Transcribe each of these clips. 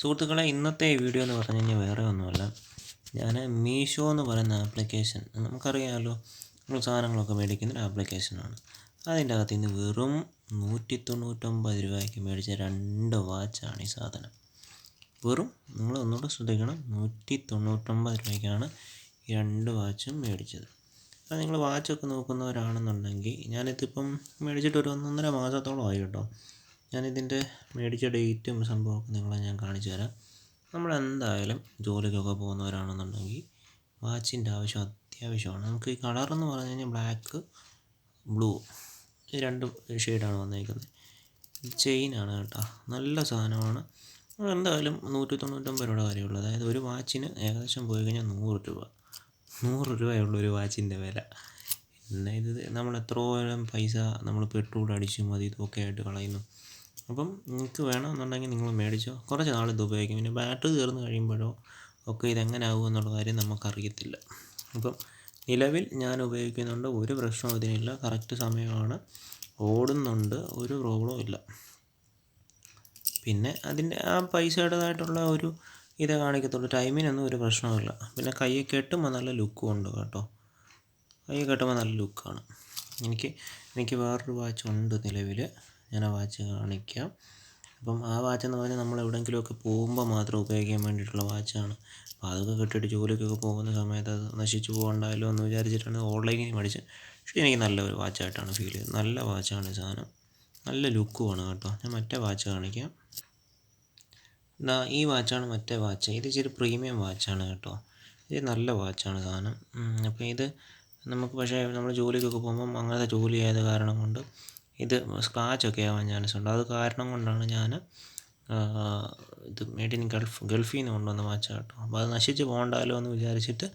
സുഹൃത്തുക്കളെ, ഇന്നത്തെ ഈ വീഡിയോ എന്ന് പറഞ്ഞു കഴിഞ്ഞാൽ വേറെ ഒന്നുമല്ല. ഞാൻ മീഷോ എന്ന് പറയുന്ന ആപ്ലിക്കേഷൻ നമുക്കറിയാമല്ലോ, നമ്മൾ സാധനങ്ങളൊക്കെ മേടിക്കുന്ന ഒരു ആപ്ലിക്കേഷനാണ്. അതിൻ്റെ അകത്ത് ഇന്ന് വെറും 199 രൂപയ്ക്ക് മേടിച്ച 2 വാച്ചാണ് ഈ സാധനം. വെറും, നിങ്ങൾ ഒന്നുകൂടെ ശ്രദ്ധിക്കണം, 199 രൂപയ്ക്കാണ് ഈ 2 വാച്ചും മേടിച്ചത്. അപ്പോൾ നിങ്ങൾ വാച്ചൊക്കെ നോക്കുന്നവരാണെന്നുണ്ടെങ്കിൽ, ഞാനിതിപ്പം മേടിച്ചിട്ട് ഒരു 1.5 മാസത്തോളമായി കേട്ടോ. ഞാനിതിൻ്റെ മേടിച്ച ഡേറ്റും സംഭവമൊക്കെ നിങ്ങളെ ഞാൻ കാണിച്ചു തരാം. നമ്മളെന്തായാലും ജോലിക്കൊക്കെ പോകുന്നവരാണെന്നുണ്ടെങ്കിൽ വാച്ചിൻ്റെ ആവശ്യം അത്യാവശ്യമാണ്. നമുക്ക് ഈ കളറെന്ന് പറഞ്ഞു കഴിഞ്ഞാൽ ബ്ലാക്ക്, ബ്ലൂ, ഈ 2 ഷെയ്ഡാണ് വന്നിരിക്കുന്നത്. ചെയിനാണ് കേട്ടോ, നല്ല സാധനമാണ്. എന്തായാലും 199 രൂപയുടെ കാര്യമുള്ളൂ. അതായത് ഒരു വാച്ചിന് ഏകദേശം പോയി കഴിഞ്ഞാൽ 100 രൂപയുള്ളൊരു വാച്ചിൻ്റെ വില. പിന്നെ ഇത് നമ്മൾ എത്രയോരം പൈസ നമ്മൾ പെട്രോൾ അടിച്ചും അത് ഇതൊക്കെ ആയിട്ട് കളയുന്നു. അപ്പം നിങ്ങൾക്ക് വേണമെന്നുണ്ടെങ്കിൽ നിങ്ങൾ മേടിച്ചോ, കുറച്ച് നാൾ ഇത് ഉപയോഗിക്കും. പിന്നെ ബാറ്ററി തീർന്ന് കഴിയുമ്പോഴോ ഒക്കെ ഇതെങ്ങനെ ആകും എന്നുള്ള കാര്യം നമുക്കറിയത്തില്ല. അപ്പം നിലവിൽ ഞാൻ ഉപയോഗിക്കുന്നുണ്ട്, ഒരു പ്രശ്നവും ഇതിനില്ല. കറക്റ്റ് സമയമാണ്, ഓടുന്നുണ്ട്, ഒരു പ്രോബ്ലവും ഇല്ല. പിന്നെ അതിൻ്റെ ആ പൈസയുടേതായിട്ടുള്ള ഒരു ഇതേ കാണിക്കത്തുള്ളൂ, ടൈമിനൊന്നും ഒരു പ്രശ്നവുമില്ല. പിന്നെ കൈ കെട്ടുമ്പോൾ നല്ല ലുക്കും ഉണ്ട് കേട്ടോ, കൈ കെട്ടുമ്പോൾ നല്ല ലുക്കാണ്. എനിക്ക് വേറൊരു വാച്ച് ഉണ്ട് നിലവിൽ, ഞാൻ ആ വാച്ച് കാണിക്കാം. അപ്പം ആ വാച്ചെന്ന് പറഞ്ഞാൽ നമ്മൾ എവിടെയെങ്കിലുമൊക്കെ പോകുമ്പോൾ മാത്രം ഉപയോഗിക്കാൻ വേണ്ടിയിട്ടുള്ള വാച്ചാണ്. അപ്പോൾ അതൊക്കെ കെട്ടിയിട്ട് ജോലിക്കൊക്കെ പോകുന്ന സമയത്ത് അത് നശിച്ചു പോകണ്ടല്ലോ എന്ന് വിചാരിച്ചിട്ടാണ് ഓൺലൈനിൽ മേടിച്ചത്. പക്ഷേ എനിക്ക് നല്ലൊരു വാച്ചായിട്ടാണ് ഫീൽ ചെയ്തത്. നല്ല വാച്ചാണ് ഈ സാധനം, നല്ല ലുക്കുമാണ് കേട്ടോ. ഞാൻ മറ്റേ വാച്ച് കാണിക്കാം. ഈ വാച്ചാണ് മറ്റേ വാച്ച്. ഇത് ഇച്ചിരി പ്രീമിയം വാച്ചാണ് കേട്ടോ. ഇത് നല്ല വാച്ചാണ് സാധനം. അപ്പോൾ ഇത് നമുക്ക്, പക്ഷേ നമ്മൾ ജോലിക്കൊക്കെ പോകുമ്പം അങ്ങനത്തെ ജോലി ആയത് കാരണം കൊണ്ട് ഇത് സ്ക്രാച്ചൊക്കെ ആവാൻ ചാൻസ് ഉണ്ട്. അത് കാരണം കൊണ്ടാണ് ഞാൻ ഇത് മെയ്ഡ് ഇൻ ഗൾഫിൽ നിന്ന് കൊണ്ടുവന്ന വാച്ച് കേട്ടോ. അപ്പോൾ അത് നശിച്ച് പോകണ്ടല്ലോ എന്ന് വിചാരിച്ചിട്ട്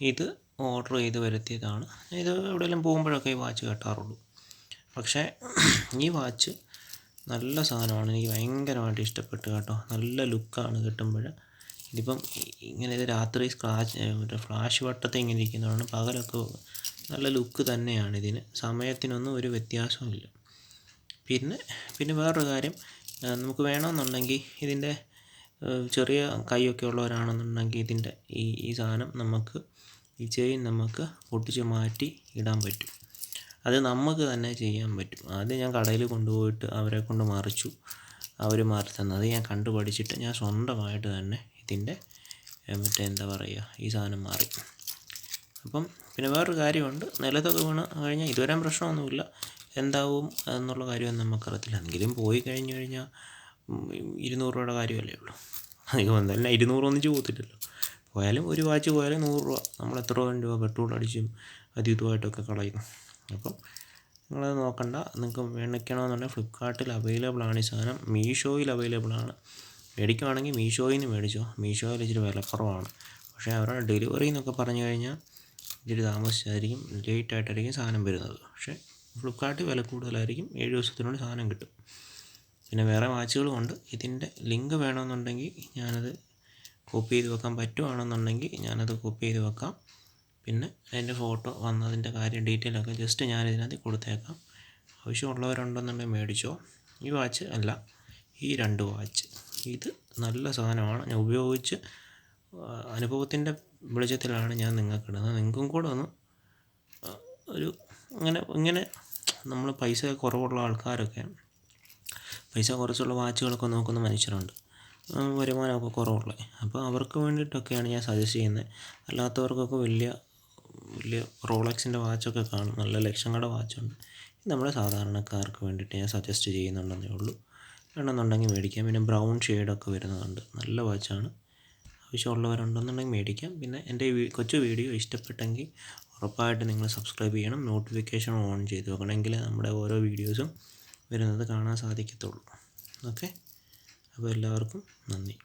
ഇത് ഓർഡർ ചെയ്ത് വരുത്തിയതാണ്. ഇത് എവിടെയെങ്കിലും പോകുമ്പോഴൊക്കെ ഈ വാച്ച് കെട്ടാറുള്ളൂ. പക്ഷേ ഈ വാച്ച് നല്ല സാധനമാണ്, എനിക്ക് ഭയങ്കരമായിട്ട് ഇഷ്ടപ്പെട്ടു കേട്ടോ. നല്ല ലുക്കാണ് കിട്ടുമ്പോൾ. ഇതിപ്പം ഇങ്ങനെ ഇത് രാത്രി മറ്റേ ഫ്ലാഷ് വട്ടത്തെ ഇങ്ങനെ ഇരിക്കുന്നതാണ്, പകലൊക്കെ നല്ല ലുക്ക് തന്നെയാണ് ഇതിന്. സമയത്തിനൊന്നും ഒരു വ്യത്യാസവും ഇല്ല. പിന്നെ വേറൊരു കാര്യം, നമുക്ക് വേണമെന്നുണ്ടെങ്കിൽ ഇതിൻ്റെ ചെറിയ കൈയൊക്കെ ഉള്ളവരാണെന്നുണ്ടെങ്കിൽ ഇതിൻ്റെ ഈ സാധനം നമുക്ക്, ഈ ചെയിൻ നമുക്ക് പൊട്ടിച്ച് മാറ്റി ഇടാൻ പറ്റും. അത് നമുക്ക് തന്നെ ചെയ്യാൻ പറ്റും. ആദ്യം ഞാൻ കടയിൽ കൊണ്ടുപോയിട്ട് അവരെ കൊണ്ട് മറിച്ചു, അവർ മാറി തന്നത് ഞാൻ കണ്ടു പഠിച്ചിട്ട് ഞാൻ സ്വന്തമായിട്ട് തന്നെ ഇതിൻ്റെ എന്താ പറയുക, ഈ സാധനം മാറി. അപ്പം പിന്നെ വേറൊരു കാര്യമുണ്ട്, നിലത്തൊക്കെ വീണ് കഴിഞ്ഞാൽ ഇതുവരെ പ്രശ്നമൊന്നുമില്ല. എന്താവും എന്നുള്ള കാര്യമൊന്നും നമുക്കറിയത്തില്ല. എങ്കിലും പോയി കഴിഞ്ഞ് കഴിഞ്ഞാൽ 200 രൂപയുടെ കാര്യമല്ലേ ഉള്ളൂ. അധികം എന്തായാലും 200 ഒന്നിച്ച് പോകത്തില്ലല്ലോ. പോയാലും ഒരു വാച്ച് പോയാലും 100 രൂപ. നമ്മൾ എത്രയോ രൂപ പെട്രോൾ അടിച്ചും അത് ഇതുമായിട്ടൊക്കെ കളയും. അപ്പം നിങ്ങളത് നോക്കണ്ട. നിങ്ങൾക്ക് മേടിക്കണമെന്നുണ്ടെങ്കിൽ ഫ്ലിപ്കാർട്ടിൽ അവൈലബിൾ ആണ് ഈ സാധനം, മീഷോയിൽ അവൈലബിൾ ആണ്. മേടിക്കുവാണെങ്കിൽ മീഷോയിൽ നിന്ന് മേടിച്ചോ. മീഷോയിൽ ഇച്ചിരി വിലക്കുറവാണ്. പക്ഷേ അവരുടെ ഡെലിവറി എന്നൊക്കെ പറഞ്ഞു കഴിഞ്ഞാൽ ഇച്ചിരി താമസിച്ചായിരിക്കും, ലേറ്റായിട്ടായിരിക്കും സാധനം വരുന്നത്. പക്ഷേ ഫ്ലിപ്കാർട്ടിൽ വില കൂടുതലായിരിക്കും, 7 ദിവസത്തിനുള്ളിൽ സാധനം കിട്ടും. പിന്നെ വേറെ വാച്ചുകളുമുണ്ട്. ഇതിൻ്റെ ലിങ്ക് വേണമെന്നുണ്ടെങ്കിൽ ഞാനത് കോപ്പി ചെയ്ത് വെക്കാൻ പറ്റുവാണെന്നുണ്ടെങ്കിൽ ഞാനത് കോപ്പി ചെയ്ത് വെക്കാം. പിന്നെ അതിൻ്റെ ഫോട്ടോ വന്നതിൻ്റെ കാര്യം ഡീറ്റെയിലൊക്കെ ജസ്റ്റ് ഞാനിതിനകത്ത് കൊടുത്തേക്കാം. ആവശ്യമുള്ളവരുണ്ടെന്നുണ്ടെങ്കിൽ മേടിച്ചോ. ഈ വാച്ച് അല്ല, ഈ 2 വാച്ച്, ഇത് നല്ല സാധനമാണ്. ഞാൻ ഉപയോഗിച്ച് അനുഭവത്തിൻ്റെ വെളിച്ചത്തിലാണ് ഞാൻ നിങ്ങൾക്കിടുന്നത്. നിങ്ങൾക്കും കൂടെ ഒന്ന് ഒരു ഇങ്ങനെ നമ്മൾ പൈസ കുറവുള്ള ആൾക്കാരൊക്കെ, പൈസ കുറച്ചുള്ള വാച്ചുകളൊക്കെ നോക്കുന്ന മനുഷ്യരുണ്ട്, വരുമാനമൊക്കെ കുറവുള്ളത്. അപ്പോൾ അവർക്ക് വേണ്ടിയിട്ടൊക്കെയാണ് ഞാൻ സജസ്റ്റ് ചെയ്യുന്നത്. അല്ലാത്തവർക്കൊക്കെ വലിയ റോളക്സിൻ്റെ വാച്ചൊക്കെ കാണും, നല്ല ലക്ഷങ്ങളുടെ വാച്ചുണ്ട്. ഇത് നമ്മുടെ സാധാരണക്കാർക്ക് വേണ്ടിയിട്ട് ഞാൻ സജസ്റ്റ് ചെയ്യുന്നുണ്ടെന്നേ ഉള്ളൂ. വേണമെന്നുണ്ടെങ്കിൽ മേടിക്കാം. പിന്നെ ബ്രൗൺ ഷെയ്ഡൊക്കെ വരുന്നതുണ്ട്, നല്ല വാച്ചാണ്. ആവശ്യമുള്ളവരുണ്ടെന്നുണ്ടെങ്കിൽ മേടിക്കാം. പിന്നെ എൻ്റെ ഈ കൊച്ചു വീഡിയോ ഇഷ്ടപ്പെട്ടെങ്കിൽ ഉറപ്പായിട്ട് നിങ്ങൾ സബ്സ്ക്രൈബ് ചെയ്യണം, നോട്ടിഫിക്കേഷൻ ഓൺ ചെയ്ത് വെക്കണമെങ്കിൽ നമ്മുടെ ഓരോ വീഡിയോസും വരുന്നത് കാണാൻ സാധിക്കത്തുള്ളൂ. ഓക്കെ, അപ്പോൾ എല്ലാവർക്കും നന്ദി.